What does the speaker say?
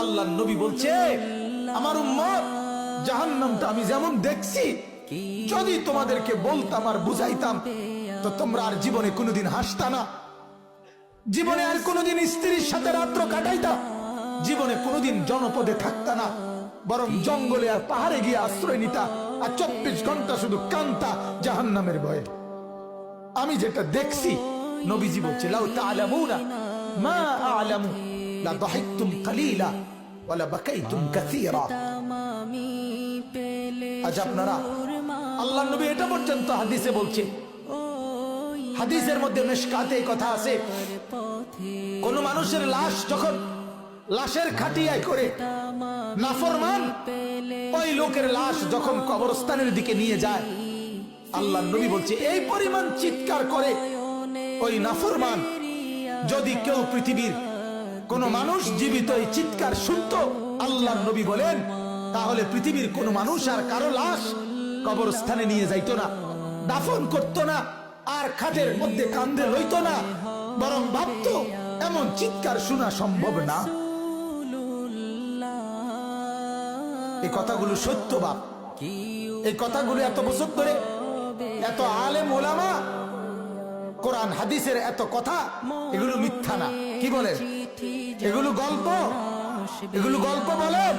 আল্লাহর নবী বলছে, আমার উম্মত জাহান্নামটা আমি যেমন দেখছি, যদি তোমাদেরকে বলতাম আর বুঝাইতাম তো তোমরা আর জীবনে কোনোদিন হাসতা না, জীবনে আর কোনোদিন স্ত্রীর সাথে রাত্র কাটাইতা, জীবনে কোনোদিন জনপদে থাকতা না, বরং জঙ্গলে আর পাহাড়ে গিয়ে আশ্রয় নিতা, আর 24 ঘন্টা শুধু কান্তা জাহান্নামের ভয়ে। আমি যেটা দেখছি, নবীজি বলছে, লাউ তা'লামুনা মা আ'লামু লা দাহিকতুম কালিলা ওয়া লা বাকাইতুম কাসীরা। আজ আপনারা, আল্লাহর নবী এটা পর্যন্ত হাদিসে বলছে, হাদিসের মধ্যে মিশকাতে এই কথা আছে, কোন মানুষের লাশ যখন লাশের খাটিয়ায় করে নাফরমান ওই লোকের লাশ যখন কবরস্থানের দিকে নিয়ে যায়, আল্লাহর নবী বলছে এই পরিমাণ চিৎকার করে ওই নাফরমান, যদি কেউ পৃথিবীর কোন মানুষ জীবিত এই চিৎকার শুনতো, আল্লাহর নবী বলেন, তাহলে পৃথিবীর কোন মানুষ আর কারো লাশ কবরস্থানে নিয়ে যাইতো না, দাফন করতো না, আর খাটের মধ্যে কান্দে লইতো না, বরং ভাবতো এমন চিৎকার শোনা সম্ভব না। এই কথাগুলো সত্য বাপ, এই কথাগুলো এত বছর ধরে এত আলেম ওলামা কোরআন হাদিসের এত কথা, এগুলো মিথ্যা না। কি বলেন? এগুলো গল্প, এগুলো গল্প বলেন।